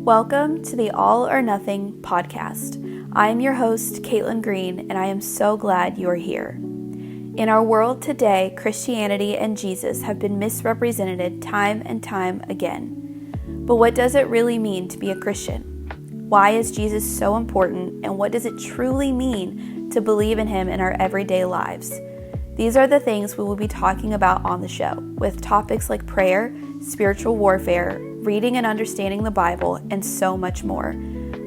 Welcome to the All or Nothing podcast. I am your host, Caitlin Green, and I am so glad you are here. In our world today, Christianity and Jesus have been misrepresented time and time again. But what does it really mean to be a Christian? Why is Jesus so important, and what does it truly mean to believe in him in our everyday lives? These are the things we will be talking about on the show, with topics like prayer, spiritual warfare, reading and understanding the Bible, and so much more.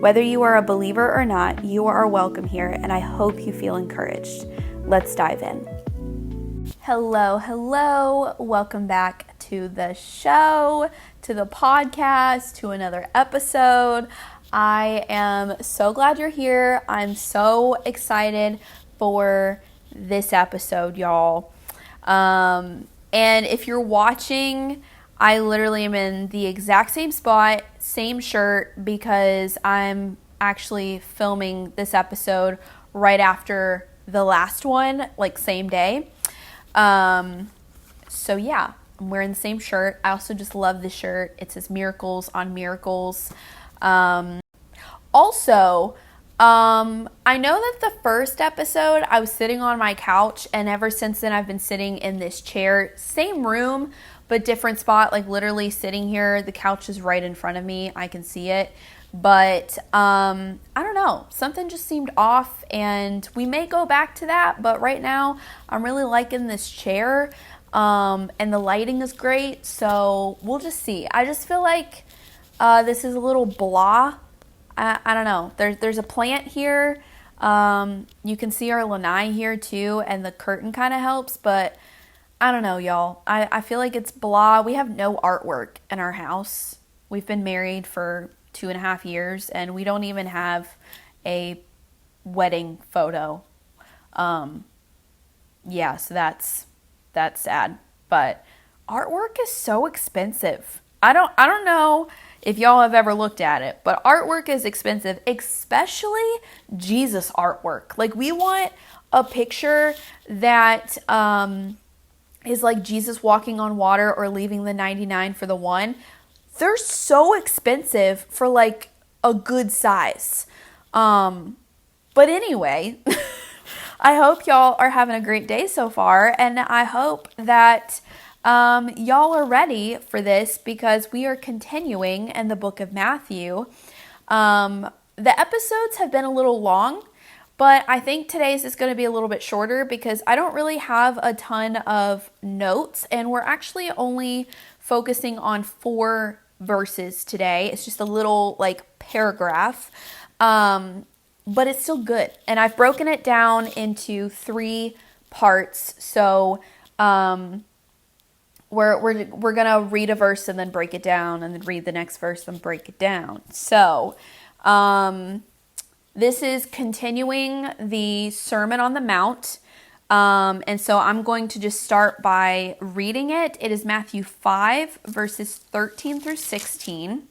Whether you are a believer or not, you are welcome here, and I hope you feel encouraged. Let's dive in. Hello. Welcome back to the show, to the podcast, to another episode. I am so glad you're here. I'm so excited for this episode, y'all. And if you're watching, I literally am in the exact same spot, same shirt, because I'm actually filming this episode right after the last one, like same day. So yeah, I'm wearing the same shirt. I also just love this shirt. It says Miracles on Miracles. I know that the first episode I was sitting on my couch, and ever since then I've been sitting in this chair, same room, but different spot, like literally sitting here. The couch is right in front of me. I can see it. But I don't know. Something just seemed off, and we may go back to that. But right now I'm really liking this chair, and the lighting is great. So we'll just see. I just feel like this is a little blah. I don't know. There's a plant here. You can see our lanai here too, and the curtain kind of helps, but I don't know, y'all. I feel like it's blah. We have no artwork in our house. We've been married for 2.5 years, and we don't even have a wedding photo. Yeah, so that's sad. But artwork is so expensive. I don't know if y'all have ever looked at it, but artwork is expensive, especially Jesus artwork. Like, we want a picture that is like Jesus walking on water or leaving the 99 for the one. They're so expensive for like a good size. But anyway, I hope y'all are having a great day so far, and I hope that y'all are ready for this, because we are continuing in the book of Matthew. The episodes have been a little long, but I think today's is going to be a little bit shorter because I don't really have a ton of notes, and we're actually only focusing on 4 verses today. It's just a little like paragraph, but it's still good. And I've broken it down into 3 parts. So, we're gonna read a verse and then break it down, and then read the next verse and break it down. So, this is continuing the Sermon on the Mount, and so I'm going to just start by reading it. It is Matthew 5, verses 13 through 16.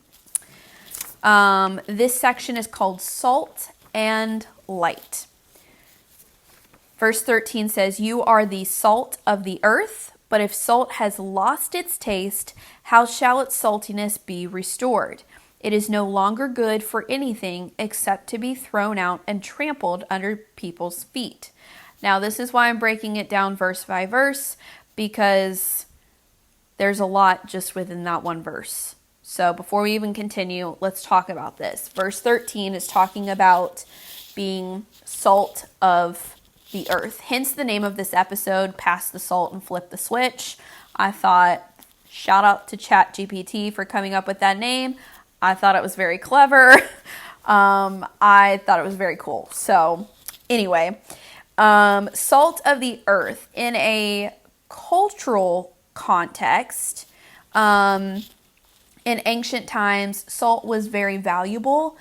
This section is called Salt and Light. Verse 13 says, "You are the salt of the earth. But if salt has lost its taste, how shall its saltiness be restored? It is no longer good for anything except to be thrown out and trampled under people's feet." Now, this is why I'm breaking it down verse by verse, because there's a lot just within that one verse. So before we even continue, let's talk about this. Verse 13 is talking about being salt of the earth. Hence the name of this episode, Pass the Salt and Flip the Switch. I thought, shout out to ChatGPT for coming up with that name. I thought it was very clever. I thought it was very cool. So anyway, salt of the earth in a cultural context. In ancient times, salt was very valuable,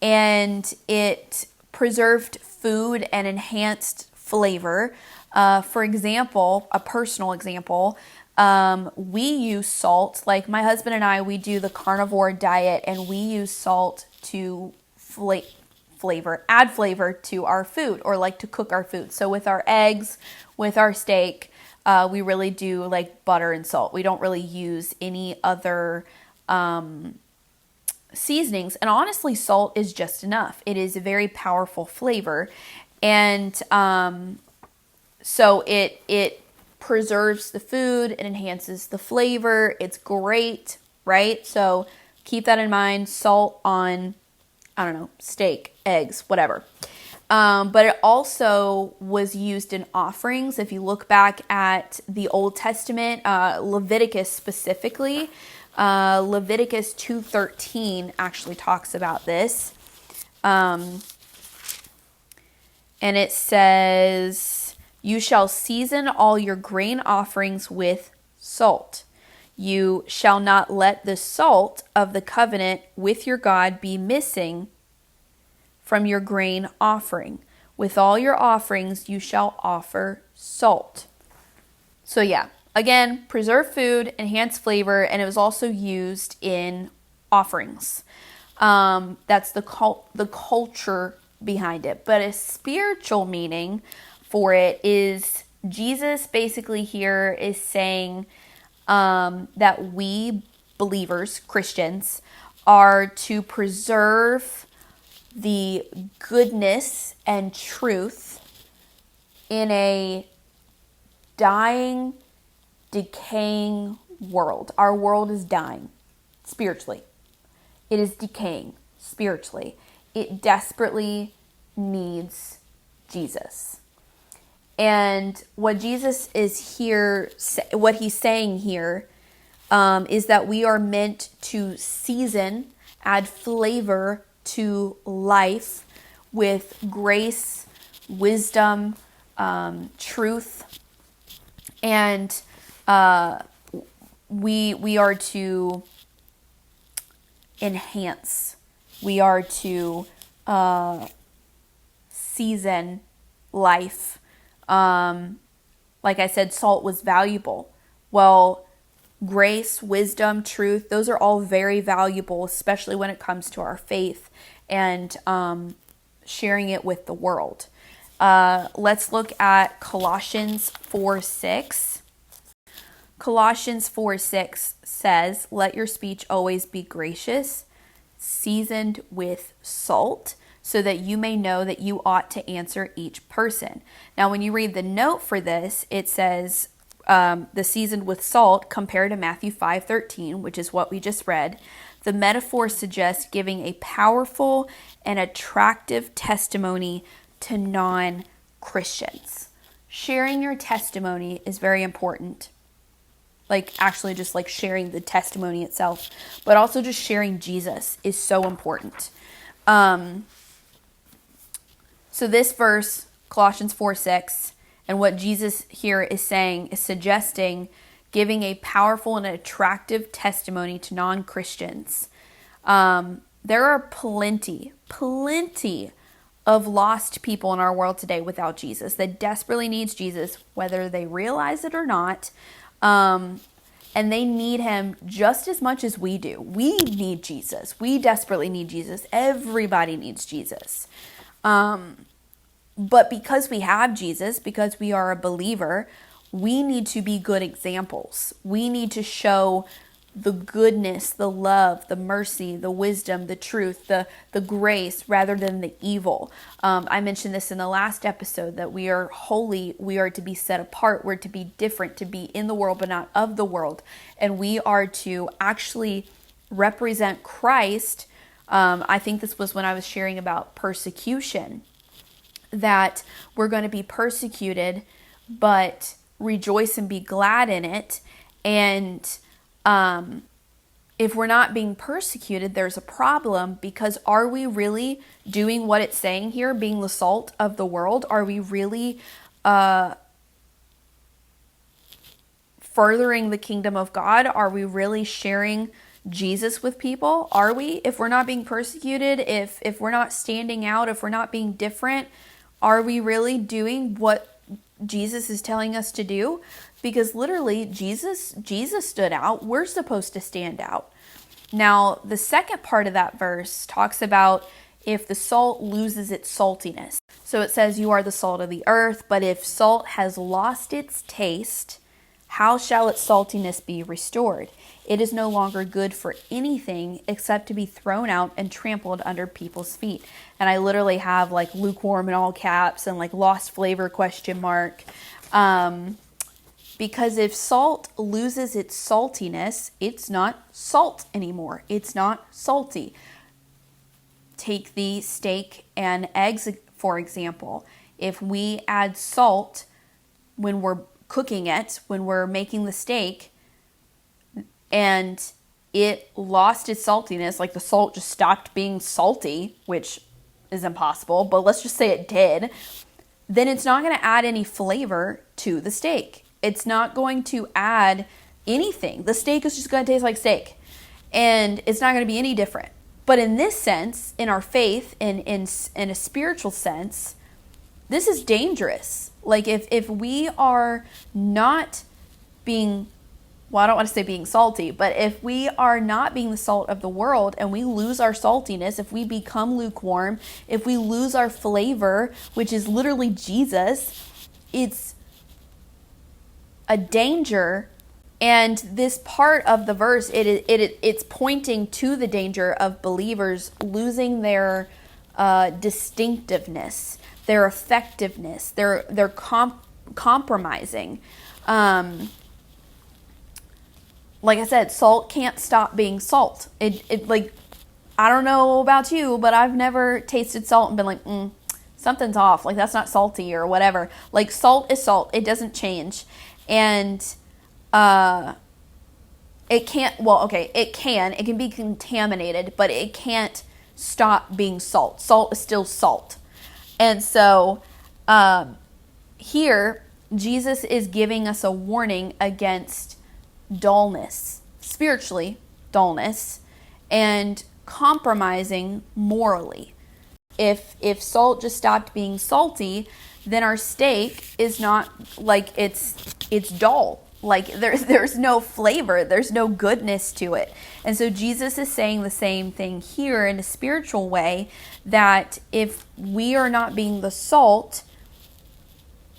and it preserved food and enhanced flavor. For example, a personal example, we use salt. Like my husband and I, we do the carnivore diet, and we use salt to add flavor to our food, or like to cook our food. So with our eggs, with our steak, we really do like butter and salt. We don't really use any other seasonings. And honestly, salt is just enough. It is a very powerful flavor. And so it preserves the food, it enhances the flavor. It's great, right? So keep that in mind. Salt on, I don't know, steak, eggs, whatever. But it also was used in offerings. If you look back at the Old Testament, Leviticus specifically, Leviticus 2:13 actually talks about this. And it says, "You shall season all your grain offerings with salt. You shall not let the salt of the covenant with your God be missing from your grain offering. With all your offerings you shall offer salt." So yeah, again, preserve food, enhance flavor, and it was also used in offerings. That's the culture behind it. But a spiritual meaning for it is Jesus basically here is saying that we believers, Christians, are to preserve the goodness and truth in a dying, decaying world. Our world is dying spiritually. It is decaying spiritually. It desperately needs Jesus. And what Jesus is here, what he's saying here, is that we are meant to season, add flavor to life with grace, wisdom, truth, and we are to enhance. We are to season life. Like I said, salt was valuable. Well, grace, wisdom, truth, those are all very valuable, especially when it comes to our faith and sharing it with the world. Let's look at Colossians 4:6. Colossians 4:6 says, "Let your speech always be gracious, seasoned with salt, so that you may know that you ought to answer each person." Now, when you read the note for this, it says the seasoned with salt compared to Matthew 5:13, which is what we just read. The metaphor suggests giving a powerful and attractive testimony to non-Christians. Sharing your testimony is very important. Like actually just like sharing the testimony itself, but also just sharing Jesus is so important. So this verse, Colossians 4:6, and what Jesus here is saying is suggesting giving a powerful and attractive testimony to non-Christians. There are plenty of lost people in our world today without Jesus that desperately needs Jesus, whether they realize it or not. And they need him just as much as we do. We need Jesus. We desperately need Jesus. Everybody needs Jesus. But because we have Jesus, because we are a believer, we need to be good examples. We need to show the goodness, the love, the mercy, the wisdom, the truth, the grace, rather than the evil. I mentioned this in the last episode, that we are holy, we are to be set apart, we're to be different, to be in the world but not of the world. And we are to actually represent Christ. I think this was when I was sharing about persecution, that we're going to be persecuted, but rejoice and be glad in it. And if we're not being persecuted, there's a problem, because are we really doing what it's saying here, being the salt of the world? Are we really furthering the kingdom of God? Are we really sharing Jesus with people? Are we? If we're not being persecuted, if we're not standing out, if we're not being different, are we really doing what Jesus is telling us to do? Because literally Jesus stood out. We're supposed to stand out. Now, the second part of that verse talks about if the salt loses its saltiness. So it says, "You are the salt of the earth," but if salt has lost its taste, How shall its saltiness be restored? It is no longer good for anything except to be thrown out and trampled under people's feet. And I literally have like lukewarm in all caps and like lost flavor question mark. Because if salt loses its saltiness, it's not salt anymore. It's not salty. Take the steak and eggs, for example. If we add salt when we're cooking it, when we're making the steak, and it lost its saltiness, like the salt just stopped being salty, which is impossible, but let's just say it did, then it's not going to add any flavor to the steak. It's not going to add anything. The steak is just going to taste like steak, and it's not going to be any different. But in this sense, in our faith, in a spiritual sense, this is dangerous. Like if we are not being, well, I don't want to say being salty, but if we are not being the salt of the world and we lose our saltiness, if we become lukewarm, if we lose our flavor, which is literally Jesus, it's a danger. And this part of the verse, it's pointing to the danger of believers losing their distinctiveness, their effectiveness, their compromising. Like I said, salt can't stop being salt. It like, I don't know about you, but I've never tasted salt and been like, something's off. Like that's not salty or whatever. Like salt is salt. It doesn't change. And it can't, well, okay, it can be contaminated, but it can't stop being salt. Salt is still salt. And so here, Jesus is giving us a warning against dullness, spiritually dullness, and compromising morally. If salt just stopped being salty, then our steak is not like it's dull. Like there's no flavor, there's no goodness to it. And so Jesus is saying the same thing here in a spiritual way, that if we are not being the salt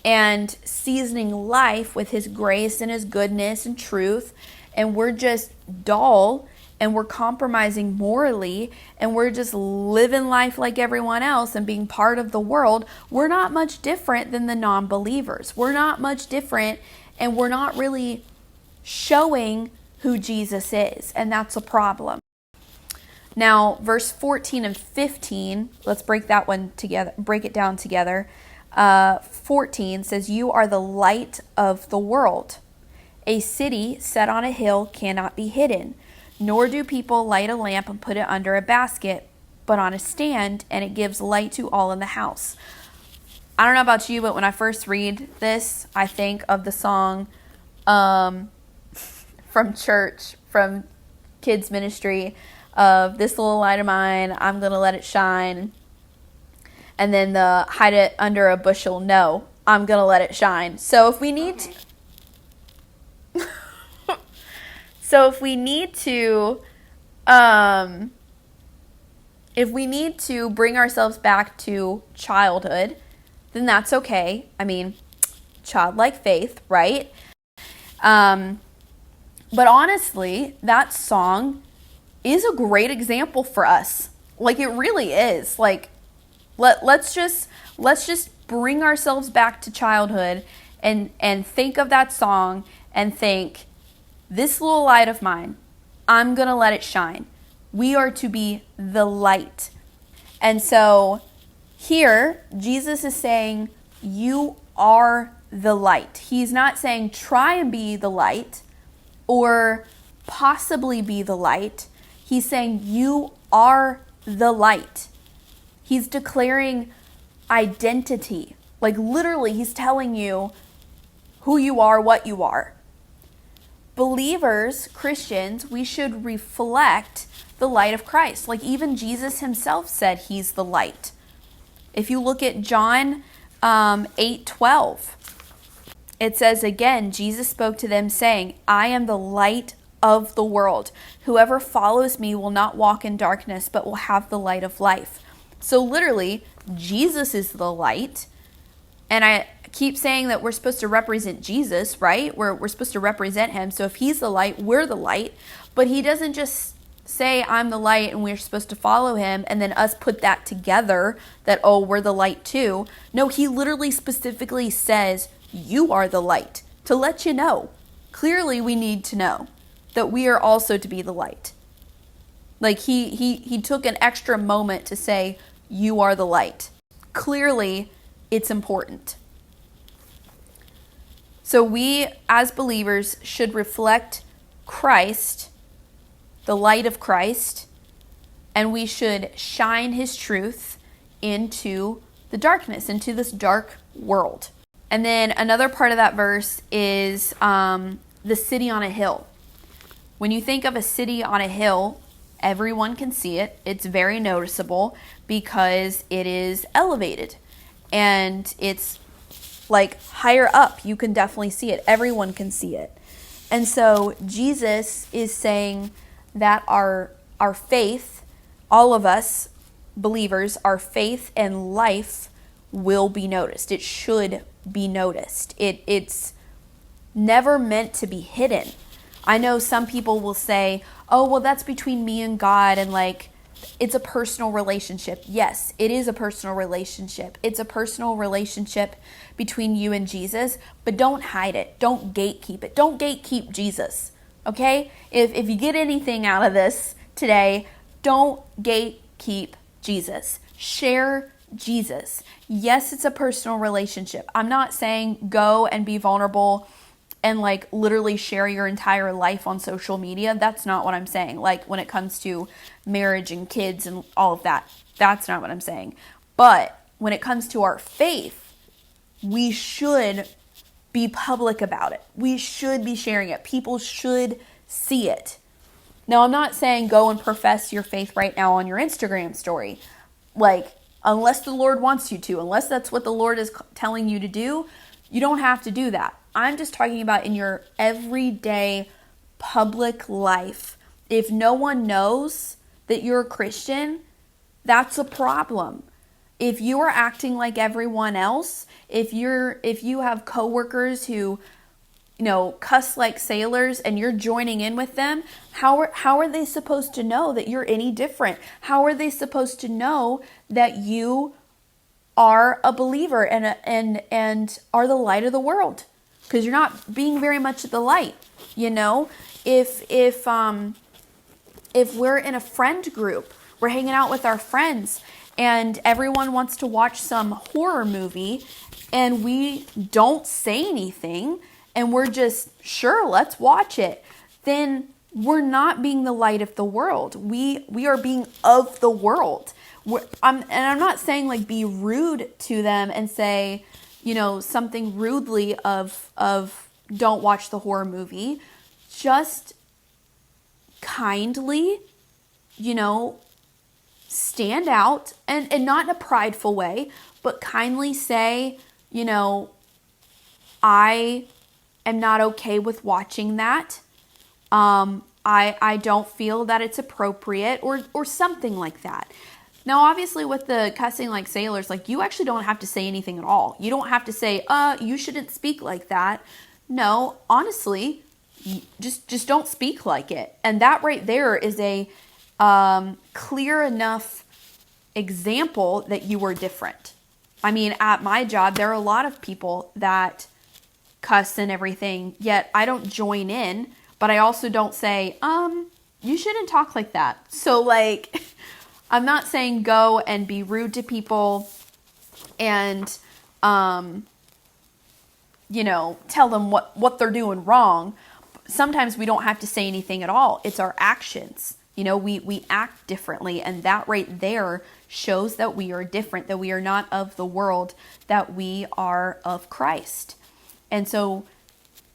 and seasoning life with his grace and his goodness and truth, and we're just dull and we're compromising morally and we're just living life like everyone else and being part of the world, we're not much different than the non-believers. We're not much different, and we're not really showing who Jesus is, and that's a problem. Now, verse 14 and 15, let's break that one together, break it down together. 14 says, "You are the light of the world. A city set on a hill cannot be hidden, nor do people light a lamp and put it under a basket, but on a stand, and it gives light to all in the house." I don't know about you, but when I first read this, I think of the song from church, from kids ministry, of "This little light of mine, I'm going to let it shine." And then the "hide it under a bushel, no, I'm going to let it shine." So if we need to, if we need to bring ourselves back to childhood, then that's okay. I mean, childlike faith, right? But honestly, that song is a great example for us. Like, it really is. Like, let's just bring ourselves back to childhood and think of that song and think, "This little light of mine, I'm going to let it shine." We are to be the light. And so here, Jesus is saying, you are the light. He's not saying try and be the light or possibly be the light. He's saying you are the light. He's declaring identity. Like literally, he's telling you who you are, what you are. Believers, Christians, we should reflect the light of Christ. Like even Jesus himself said he's the light. If you look at John 8:12, it says again, Jesus spoke to them saying, "I am the light of the world. Whoever follows me will not walk in darkness, but will have the light of life." So literally, Jesus is the light. And I keep saying that we're supposed to represent Jesus, right? We're supposed to represent him. So if he's the light, we're the light. But he doesn't just say, I'm the light and we're supposed to follow him, and then us put that together that, oh, we're the light too. No, he literally specifically says, you are the light, to let you know. Clearly, we need to know that we are also to be the light. Like he took an extra moment to say, you are the light. Clearly, it's important. So we, as believers, should reflect Christ, the light of Christ, and we should shine his truth into the darkness, into this dark world. And then another part of that verse is the city on a hill. When you think of a city on a hill, everyone can see it. It's very noticeable because it is elevated and it's like higher up. You can definitely see it. Everyone can see it. And so Jesus is saying that our faith, all of us believers, our faith and life will be noticed. It should be noticed. It's never meant to be hidden. I know some people will say, oh, well, that's between me and God, and like, it's a personal relationship. Yes, it is a personal relationship. It's a personal relationship between you and Jesus, but don't hide it. Don't gatekeep it. Don't gatekeep Jesus, okay? If you get anything out of this today, don't gatekeep Jesus. Share Jesus. Yes, it's a personal relationship. I'm not saying go and be vulnerable and like literally share your entire life on social media. That's not what I'm saying. Like when it comes to marriage and kids and all of that, that's not what I'm saying. But when it comes to our faith, we should be public about it. We should be sharing it. People should see it. Now, I'm not saying go and profess your faith right now on your Instagram story. Like, unless the Lord wants you to, unless that's what the Lord is telling you to do, you don't have to do that. I'm just talking about in your everyday public life. If no one knows that you're a Christian, that's a problem. If you are acting like everyone else, if you have coworkers who, cuss like sailors and you're joining in with them, how are they supposed to know that you're any different? How are they supposed to know that you are a believer and are the light of the world? Because you're not being very much the light. If we're in a friend group, we're hanging out with our friends, and everyone wants to watch some horror movie, and we don't say anything, and we're just, sure, let's watch it, then we're not being the light of the world. We are being of the world. I'm not saying like be rude to them and say, something rudely of don't watch the horror movie. Just kindly, stand out and not in a prideful way, but kindly say, I am not okay with watching that. I don't feel that it's appropriate or something like that. Now, obviously with the cussing like sailors, like you actually don't have to say anything at all. You don't have to say, you shouldn't speak like that. No, honestly, just don't speak like it. And that right there is a clear enough example that you are different. I mean, at my job, there are a lot of people that cuss and everything, yet I don't join in, but I also don't say, you shouldn't talk like that. So like, I'm not saying go and be rude to people and, tell them what they're doing wrong. Sometimes we don't have to say anything at all. It's our actions. We act differently, and that right there shows that we are different, that we are not of the world, that we are of Christ. And so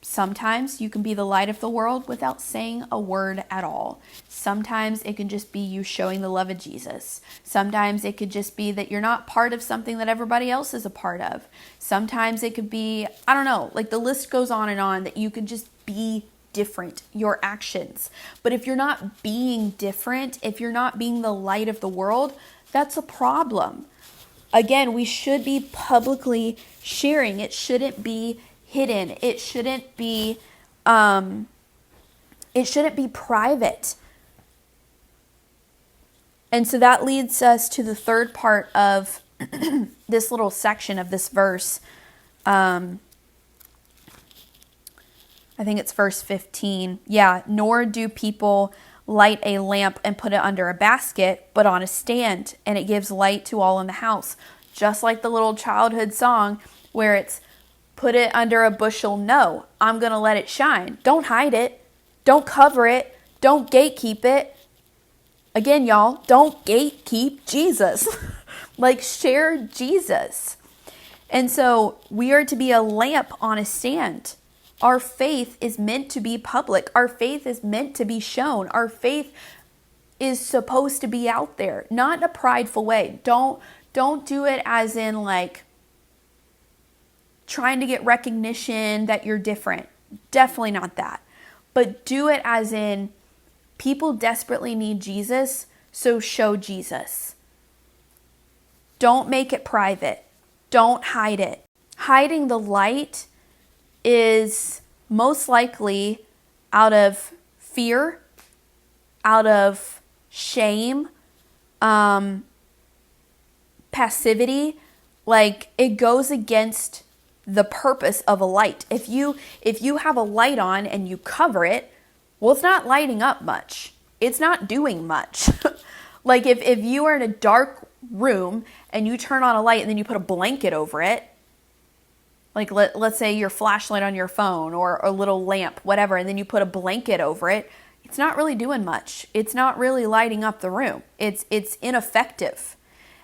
sometimes you can be the light of the world without saying a word at all. Sometimes it can just be you showing the love of Jesus. Sometimes it could just be that you're not part of something that everybody else is a part of. Sometimes it could be, I don't know, like the list goes on and on, that you could just be different, your actions. But if you're not being different, if you're not being the light of the world, that's a problem. again, we should be publicly sharing. It shouldn't be hidden. It shouldn't be private. And so that leads us to the third part of this little section of this verse. I think it's verse 15. Yeah, nor do people light a lamp and put it under a basket, but on a stand, and it gives light to all in the house. Just like the little childhood song where it's put it under a bushel. No, I'm going to let it shine. Don't hide it. Don't cover it. Don't gatekeep it. Again, y'all, don't gatekeep Jesus. Like, share Jesus. And so we are to be a lamp on a stand. Our faith is meant to be public. Our faith is meant to be shown. Our faith is supposed to be out there, not in a prideful way. Don't do it as in like trying to get recognition that you're different. Definitely not that. But do it as in people desperately need Jesus, so show Jesus. Don't make it private. Don't hide it. Hiding the light is most likely out of fear, out of shame, passivity. Like, it goes against the purpose of a light. If you have a light on and you cover it, well, it's not lighting up much. It's not doing much. Like if you are in a dark room and you turn on a light and then you put a blanket over it, like let's say your flashlight on your phone or a little lamp, whatever, and then you put a blanket over it, it's not really doing much. It's not really lighting up the room. It's ineffective.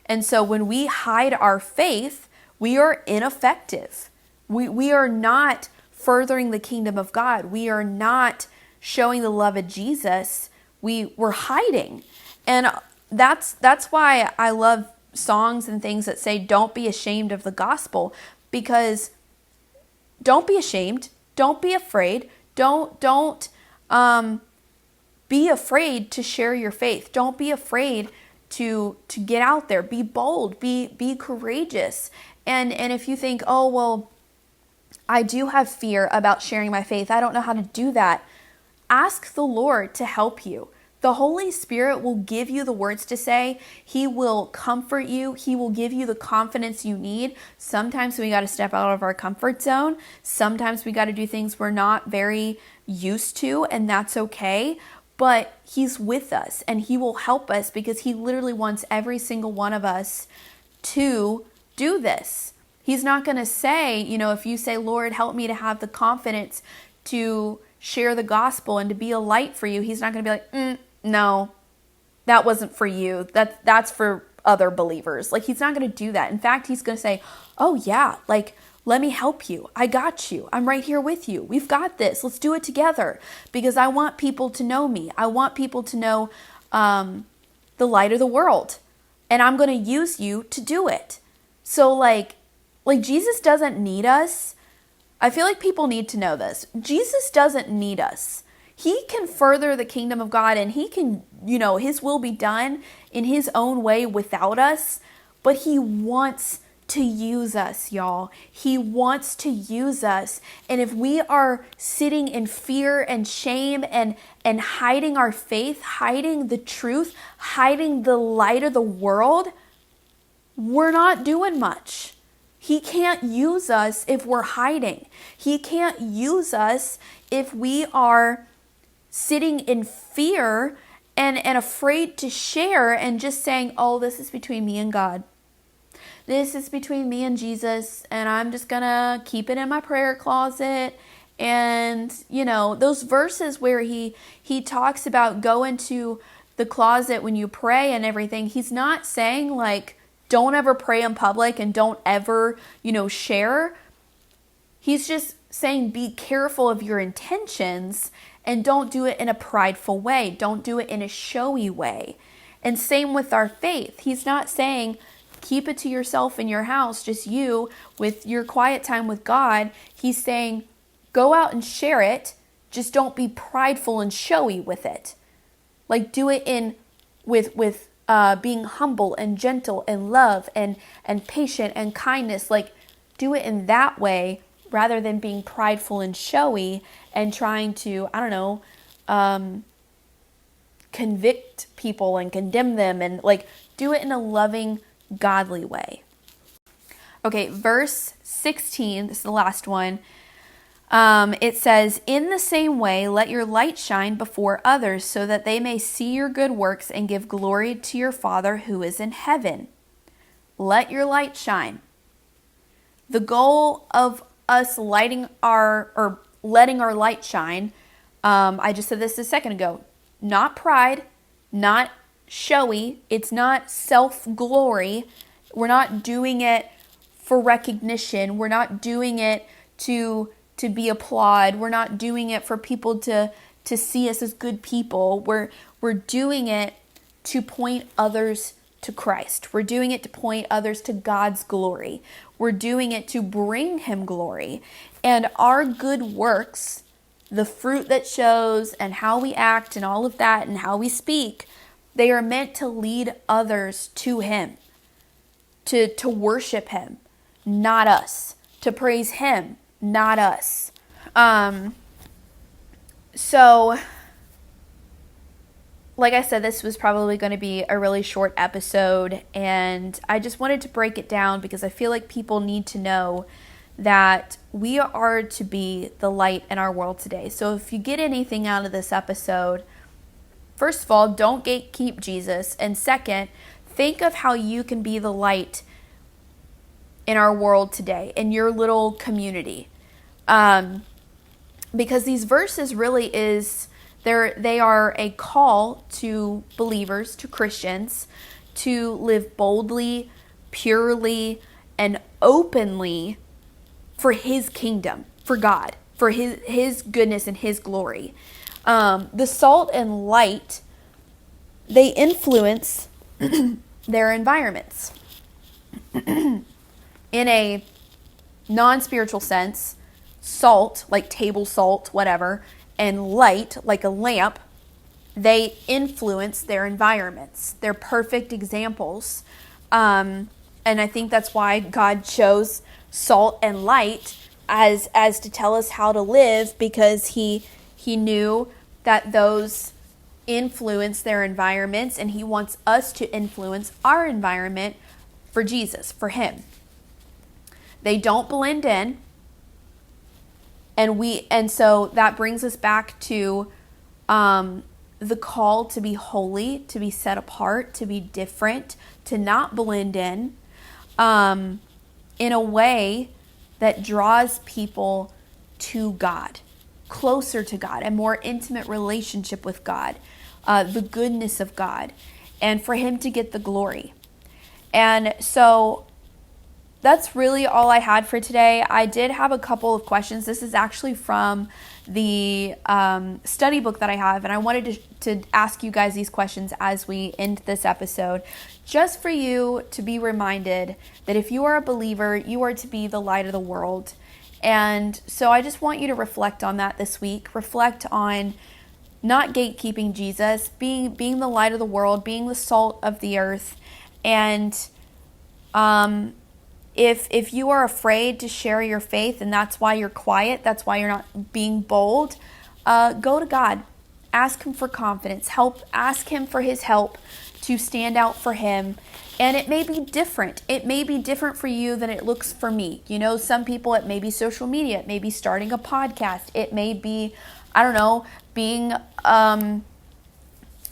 And so when we hide our faith, we are ineffective. We are not furthering the kingdom of God. We are not showing the love of Jesus. We're hiding. And that's why I love songs and things that say, don't be ashamed of the gospel, because don't be ashamed. Don't be afraid. Don't be afraid to share your faith. Don't be afraid to get out there. Be bold. Be courageous. And if you think, oh, well, I do have fear about sharing my faith, I don't know how to do that, ask the Lord to help you. The Holy Spirit will give you the words to say. He will comfort you. He will give you the confidence you need. Sometimes we got to step out of our comfort zone. Sometimes we got to do things we're not very used to, and that's okay. But He's with us and He will help us, because He literally wants every single one of us to do this. He's not going to say, if you say, Lord, help me to have the confidence to share the gospel and to be a light for you, He's not going to be like, no, that wasn't for you. That's for other believers. Like, He's not going to do that. In fact, He's going to say, oh yeah, like, let me help you. I got you. I'm right here with you. We've got this. Let's do it together, because I want people to know me. I want people to know the light of the world, and I'm going to use you to do it. So like Jesus doesn't need us. I feel like people need to know this. Jesus doesn't need us. He can further the kingdom of God, and He can, His will be done in His own way without us. But He wants to use us, y'all. He wants to use us. And if we are sitting in fear and shame and hiding our faith, hiding the truth, hiding the light of the world, we're not doing much. He can't use us if we're hiding. He can't use us if we are sitting in fear and afraid to share and just saying, oh, this is between me and God. This is between me and Jesus, and I'm just going to keep it in my prayer closet. And, those verses where he talks about go into the closet when you pray and everything, He's not saying like, don't ever pray in public and don't ever, share. He's just saying be careful of your intentions and don't do it in a prideful way. Don't do it in a showy way. And same with our faith. He's not saying keep it to yourself in your house, just you with your quiet time with God. He's saying go out and share it. Just don't be prideful and showy with it. Like, do it with being humble and gentle and love and patient and kindness. Like, do it in that way rather than being prideful and showy and trying to, I don't know, convict people and condemn them, and like do it in a loving, godly way. Okay, verse 16, this is the last one. It says, "In the same way, let your light shine before others so that they may see your good works and give glory to your Father who is in heaven." Let your light shine. The goal of us letting our light shine, I just said this a second ago, not pride, not showy. It's not self-glory. We're not doing it for recognition. We're not doing it to be applauded. We're not doing it for people to see us as good people. We're doing it to point others to Christ. We're doing it to point others to God's glory. We're doing it to bring him glory. And our good works, the fruit that shows and how we act and all of that and how we speak, they are meant to lead others to him, to worship him, not us, to praise him, not us. So, like I said, this was probably going to be a really short episode, and I just wanted to break it down because I feel like people need to know that we are to be the light in our world today. So if you get anything out of this episode, first of all, don't gatekeep Jesus. And second, think of how you can be the light in our world today, in your little community. Because these verses really they are a call to believers, to Christians, to live boldly, purely, and openly for his kingdom, for God, for his goodness and his glory. The salt and light, they influence their environments. In a non-spiritual sense, salt, like table salt, whatever, and light, like a lamp, they influence their environments. They're perfect examples. And I think that's why God chose salt and light as to tell us how to live, because he knew that those influence their environments, and he wants us to influence our environment for Jesus, for him. They don't blend in. And so that brings us back to the call to be holy, to be set apart, to be different, to not blend in a way that draws people to God, closer to God, a more intimate relationship with God, the goodness of God, and for him to get the glory. And so that's really all I had for today. I did have a couple of questions. This is actually from the study book that I have, and I wanted to ask you guys these questions as we end this episode, just for you to be reminded that if you are a believer, you are to be the light of the world. And so I just want you to reflect on that this week. Reflect on not gatekeeping Jesus, being the light of the world, being the salt of the earth, and If you are afraid to share your faith and that's why you're quiet, that's why you're not being bold, go to God. Ask him for confidence. Ask him for his help to stand out for him. And it may be different. It may be different for you than it looks for me. You know, some people, it may be social media. It may be starting a podcast. It may be, I don't know, being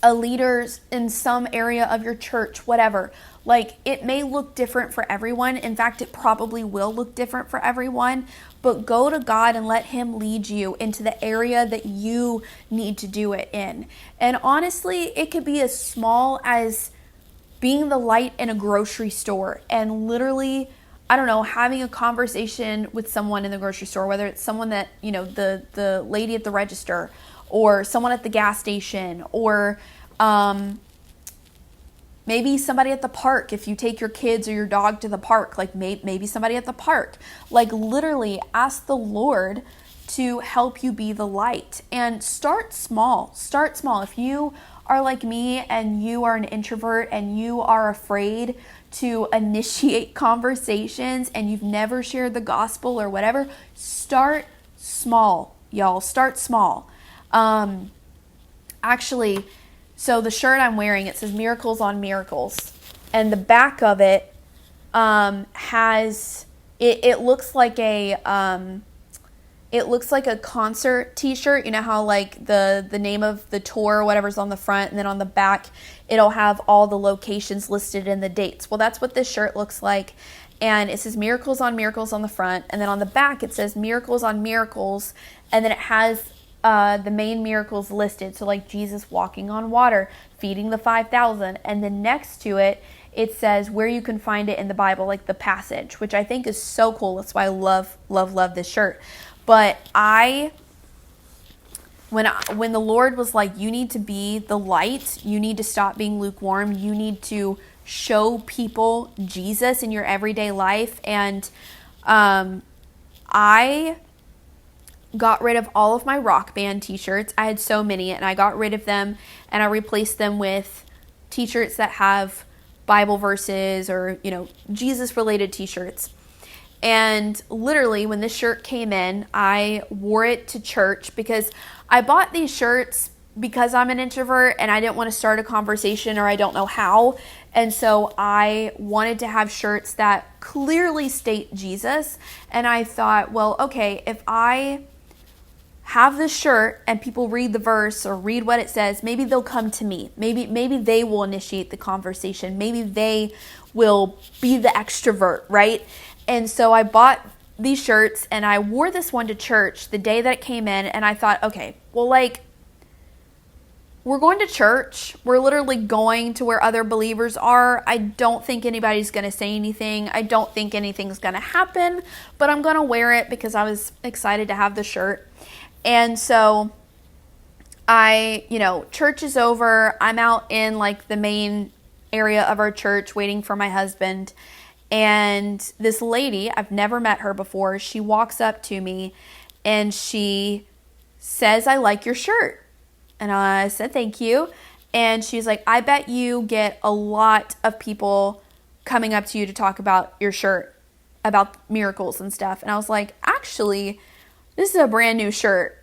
a leader in some area of your church, whatever. Like, it may look different for everyone. In fact, it probably will look different for everyone. But go to God and let him lead you into the area that you need to do it in. And honestly, it could be as small as being the light in a grocery store and literally, I don't know, having a conversation with someone in the grocery store, whether it's someone that, you know, the lady at the register, or someone at the gas station, or maybe somebody at the park. If you take your kids or your dog to the park, like maybe somebody at the park. Like, literally ask the Lord to help you be the light, and start small. If you are like me and you are an introvert and you are afraid to initiate conversations and you've never shared the gospel or whatever, start small, y'all. Start small. Actually, so the shirt I'm wearing, it says Miracles on Miracles. And the back of it has, it looks like a concert t-shirt. You know how like the name of the tour or whatever's on the front, and then on the back it'll have all the locations listed and the dates. Well, that's what this shirt looks like. And it says Miracles on Miracles on the front, and then on the back it says Miracles on Miracles, and then it has the main miracles listed. So like Jesus walking on water, feeding the 5,000, and then next to it, it says where you can find it in the Bible, like the passage, which I think is so cool. That's why I love this shirt. But when the Lord was like, you need to be the light, you need to stop being lukewarm, you need to show people Jesus in your everyday life. And I got rid of all of my Rock Band t-shirts. I had so many, and I got rid of them and I replaced them with t-shirts that have Bible verses or, Jesus related t-shirts. And literally when this shirt came in, I wore it to church because I bought these shirts because I'm an introvert and I didn't want to start a conversation, or I don't know how. And so I wanted to have shirts that clearly state Jesus. And I thought, well, okay, if I have this shirt and people read the verse or read what it says, maybe they'll come to me. Maybe they will initiate the conversation. Maybe they will be the extrovert, right? And so I bought these shirts and I wore this one to church the day that it came in, and I thought, okay, well, like, we're going to church. We're literally going to where other believers are. I don't think anybody's going to say anything. I don't think anything's going to happen, but I'm going to wear it because I was excited to have the shirt. And so church is over. I'm out in like the main area of our church waiting for my husband. And this lady, I've never met her before, she walks up to me and she says, "I like your shirt." And I said, "Thank you." And she's like, "I bet you get a lot of people coming up to you to talk about your shirt, about miracles and stuff." And I was like, "Actually, this is a brand new shirt.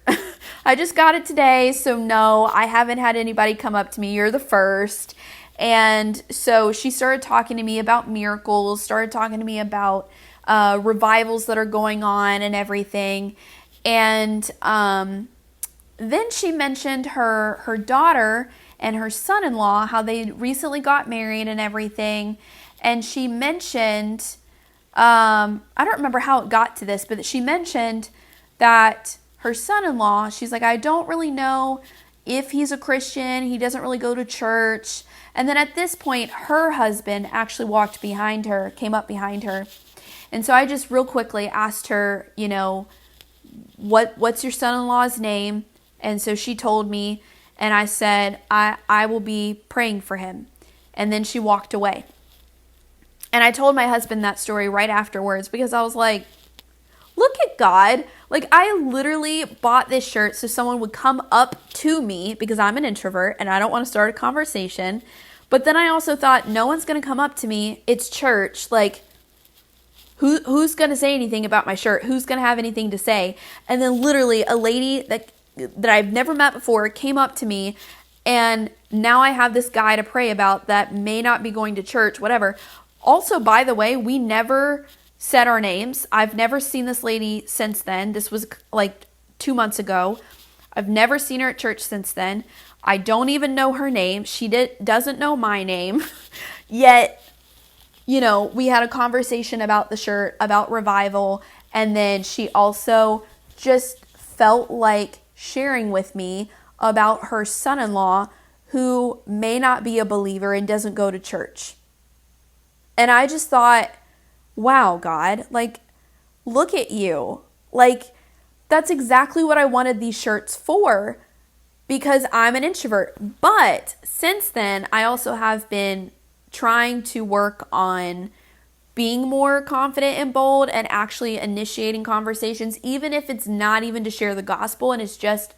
I just got it today. So no, I haven't had anybody come up to me. You're the first." And so she started talking to me about miracles, started talking to me about revivals that are going on and everything. And then she mentioned her daughter and her son-in-law, how they recently got married and everything. And she mentioned, I don't remember how it got to this, but she mentioned that her son-in-law, she's like, "I don't really know if he's a Christian. He doesn't really go to church." And then at this point, her husband actually came up behind her. And so I just real quickly asked her, what's your son-in-law's name? And so she told me, and I said, I will be praying for him. And then she walked away. And I told my husband that story right afterwards because I was like, look at God. Like, I literally bought this shirt so someone would come up to me because I'm an introvert and I don't want to start a conversation. But then I also thought, no one's going to come up to me. It's church. Like, who's going to say anything about my shirt? Who's going to have anything to say? And then literally a lady that I've never met before came up to me, and now I have this guy to pray about that may not be going to church, whatever. Also, by the way, we never said our names. I've never seen this lady since then. This was like 2 months ago. I've never seen her at church since then. I don't even know her name. She doesn't know my name. Yet, we had a conversation about the shirt, about revival, and then she also just felt like sharing with me about her son-in-law who may not be a believer and doesn't go to church. And I just thought, wow, God, like, look at you. Like, that's exactly what I wanted these shirts for, because I'm an introvert. But since then, I also have been trying to work on being more confident and bold and actually initiating conversations, even if it's not even to share the gospel and it's just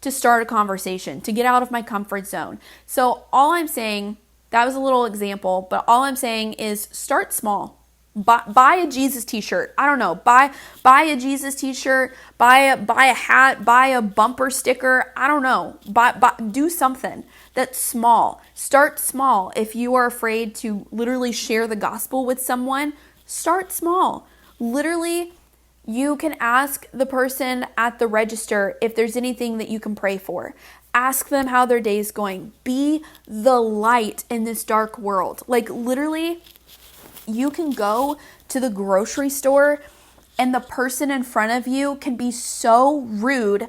to start a conversation, to get out of my comfort zone. So all I'm saying, that was a little example, but all I'm saying is start small. Buy a Jesus t-shirt. I don't know. Buy a Jesus t-shirt. Buy a hat. Buy a bumper sticker. I don't know. Do something that's small. Start small. If you are afraid to literally share the gospel with someone, start small. Literally, you can ask the person at the register if there's anything that you can pray for. Ask them how their day is going. Be the light in this dark world. Like literally, you can go to the grocery store and the person in front of you can be so rude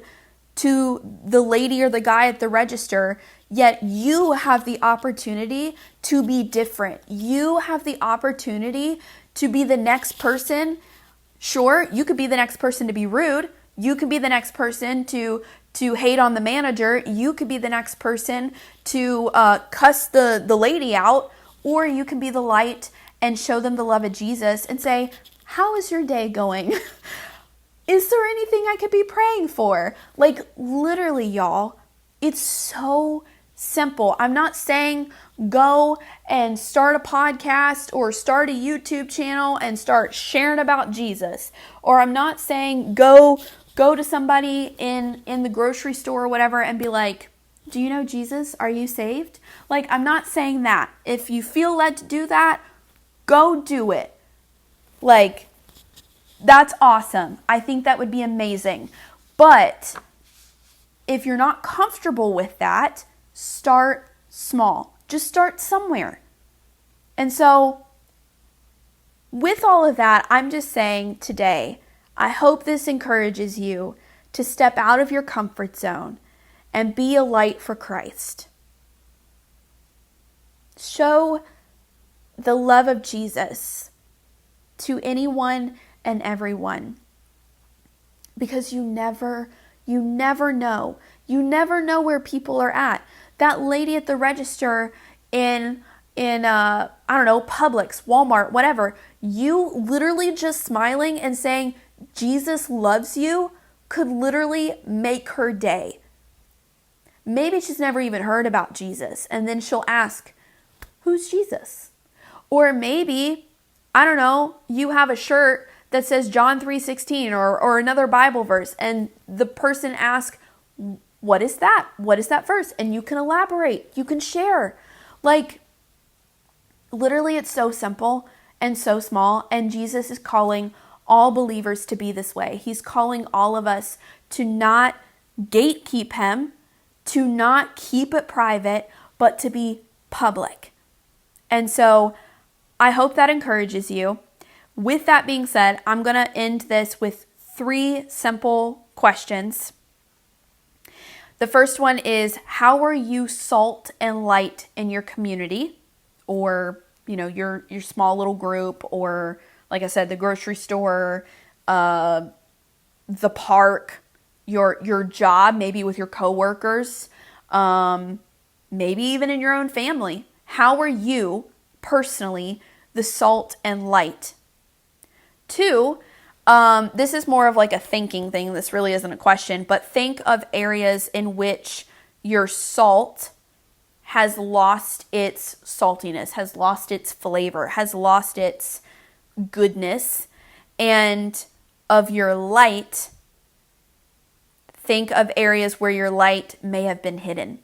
to the lady or the guy at the register, yet you have the opportunity to be different. You have the opportunity to be the next person. Sure, you could be the next person to be rude. You could be the next person to hate on the manager. You could be the next person to cuss the lady out. Or you can be the light and show them the love of Jesus and say, how is your day going? Is there anything I could be praying for? Like literally, y'all, it's so simple. I'm not saying go and start a podcast or start a YouTube channel and start sharing about Jesus. Or I'm not saying go to somebody in the grocery store or whatever and be like, do you know Jesus? Are you saved? Like, I'm not saying that. If you feel led to do that, go do it. Like, that's awesome. I think that would be amazing. But if you're not comfortable with that, start small. Just start somewhere. And so, with all of that, I'm just saying today, I hope this encourages you to step out of your comfort zone and be a light for Christ. Show the love of Jesus to anyone and everyone. Because you never know. You never know where people are at. That lady at the register in I don't know, Publix, Walmart, whatever, you literally just smiling and saying Jesus loves you could literally make her day. Maybe she's never even heard about Jesus, and then she'll ask, who's Jesus? Or maybe, I don't know, you have a shirt that says John 3:16 or another Bible verse, and the person asks, what is that? What is that verse? And you can elaborate. You can share. Like, literally, it's so simple and so small, and Jesus is calling all believers to be this way. He's calling all of us to not gatekeep him, to not keep it private, but to be public. And so I hope that encourages you. With that being said, I'm going to end this with 3 simple questions. The first one is, how are you salt and light in your community? Or, your small little group, or like I said, the grocery store, the park, your job, maybe with your coworkers, maybe even in your own family. How are you personally the salt and light? 2, this is more of like a thinking thing. This really isn't a question, but think of areas in which your salt has lost its saltiness, has lost its flavor, has lost its goodness. And of your light, think of areas where your light may have been hidden.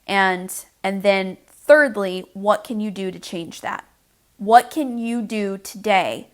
And then thirdly, what can you do to change that? What can you do today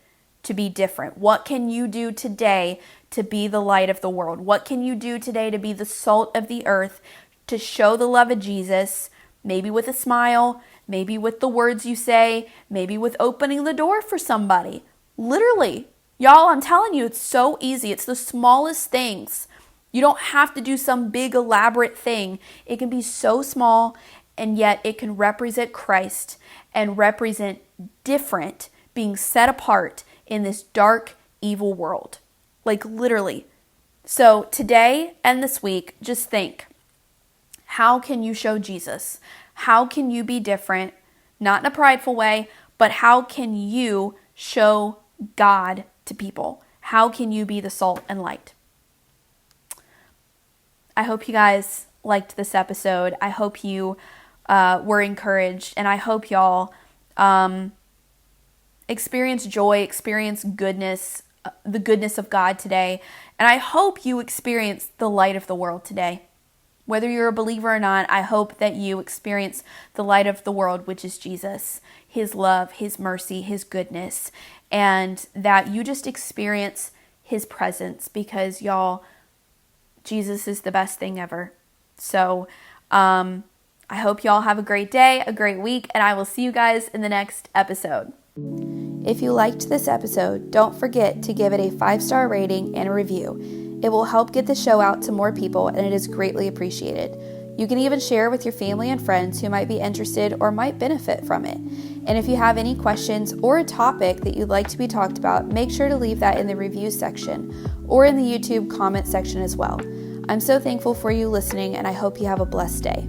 to be different? What can you do today to be the light of the world? What can you do today to be the salt of the earth, to show the love of Jesus, maybe with a smile, maybe with the words you say, maybe with opening the door for somebody? Literally, y'all, I'm telling you, it's so easy. It's the smallest things. You don't have to do some big elaborate thing. It can be so small, and yet it can represent Christ and represent different, being set apart in this dark, evil world. Like literally. So today and this week, just think, how can you show Jesus? How can you be different? Not in a prideful way, but how can you show God to people? How can you be the salt and light? I hope you guys liked this episode. I hope you were encouraged, and I hope y'all experience joy, experience goodness, the goodness of God today. And I hope you experience the light of the world today. Whether you're a believer or not, I hope that you experience the light of the world, which is Jesus, his love, his mercy, his goodness, and that you just experience his presence, because y'all, Jesus is the best thing ever. So I hope y'all have a great day, a great week, and I will see you guys in the next episode. If you liked this episode, don't forget to give it a 5-star rating and a review. It will help get the show out to more people, and it is greatly appreciated. You can even share with your family and friends who might be interested or might benefit from it. And if you have any questions or a topic that you'd like to be talked about, make sure to leave that in the reviews section or in the YouTube comment section as well. I'm so thankful for you listening, and I hope you have a blessed day.